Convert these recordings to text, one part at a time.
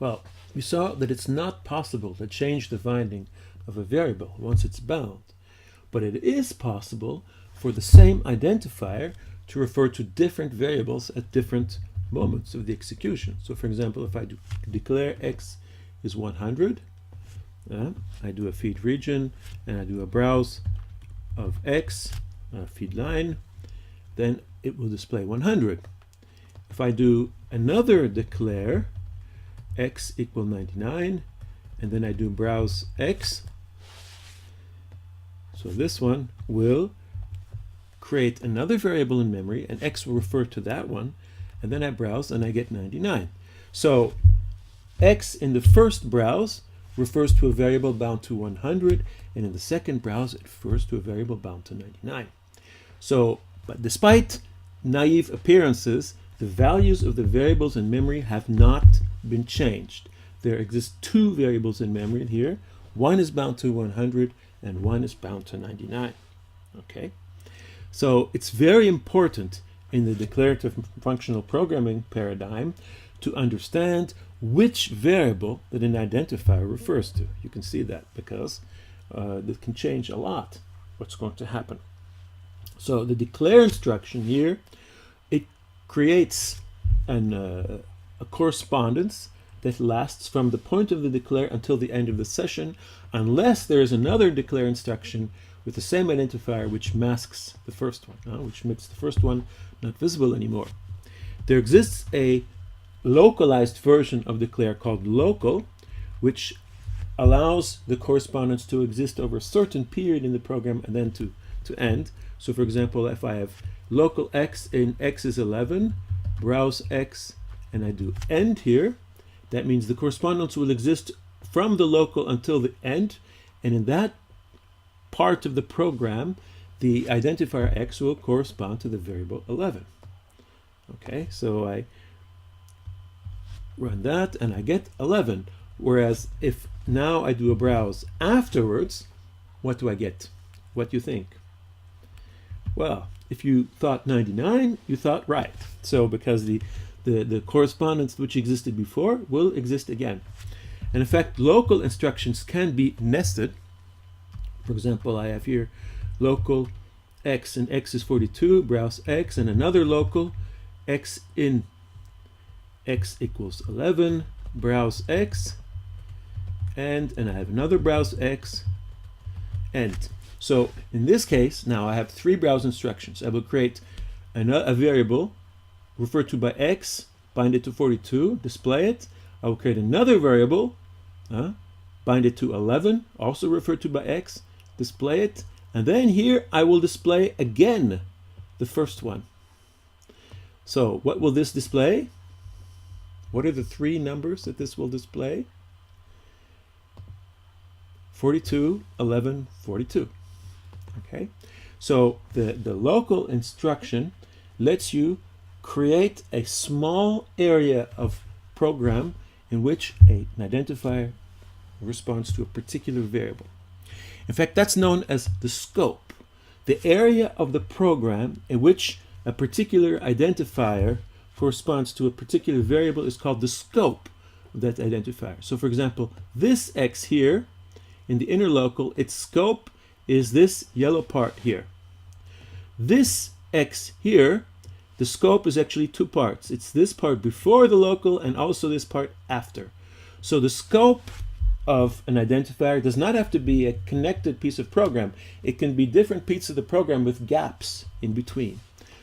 Well, we saw that it's not possible to change the binding of a variable once it's bound, but it is possible for the same identifier to refer to different variables at different moments of the execution. So for example, if I declare x is 100, I do a feed region and I do a browse of x, feed line, then it will display 100. If I do another declare x equal 99, and then I do browse x, so this one will create another variable in memory, and x will refer to that one, and then I browse and I get 99. So x in the first browse refers to a variable bound to 100, and in the second browse it refers to a variable bound to 99. So, but despite naive appearances, the values of the variables in memory have not been changed. There exist two variables in memory here. One is bound to 100 and one is bound to 99. Okay? So it's very important in the declarative functional programming paradigm to understand which variable that an identifier refers to. You can see that because that can change a lot what's going to happen. So the declare instruction here, it creates a correspondence that lasts from the point of the declare until the end of the session, unless there is another declare instruction with the same identifier which masks the first one, which makes the first one not visible anymore. There exists a localized version of declare called local, which allows the correspondence to exist over a certain period in the program and then to end. So for example, if I have local x in x is 11, browse x, and I do end here, that means the correspondence will exist from the local until the end, and in that part of the program, the identifier x will correspond to the variable 11. Okay, so I run that and I get 11. Whereas if now I do a browse afterwards, what do I get? What do you think? Well, if you thought 99, you thought right. So because the correspondence which existed before will exist again. And in fact, local instructions can be nested. For example, I have here local x and x is 42, browse x, and another local x in x equals 11, browse x, and I have another browse x, end. So in this case, now I have three browse instructions. I will create a variable referred to by x, bind it to 42, display it. I will create another variable, bind it to 11, also referred to by x, display it, and then here I will display again the first one. So what will this display? What are the three numbers that this will display? 42, 11, 42. Okay, so the local instruction lets you create a small area of program in which an identifier responds to a particular variable. In fact, that's known as the scope. The area of the program in which a particular identifier corresponds to a particular variable is called the scope of that identifier. So for example, this x here in the inner local, its scope is this yellow part here. This x here, the scope is actually two parts. It's this part before the local and also this part after. So the scope of an identifier does not have to be a connected piece of program. It can be different pieces of the program with gaps in between.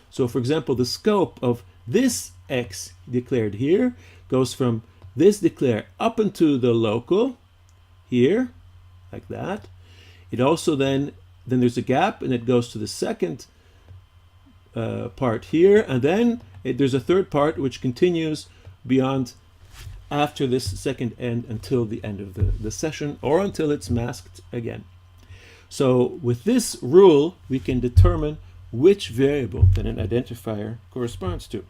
So for example, the scope of this x declared here goes from this declare up into the local here, like that. It also then there's a gap and it goes to the second part here, and then there's a third part which continues beyond after this second end until the end of the session, or until it's masked again. So with this rule, we can determine which variable that an identifier corresponds to.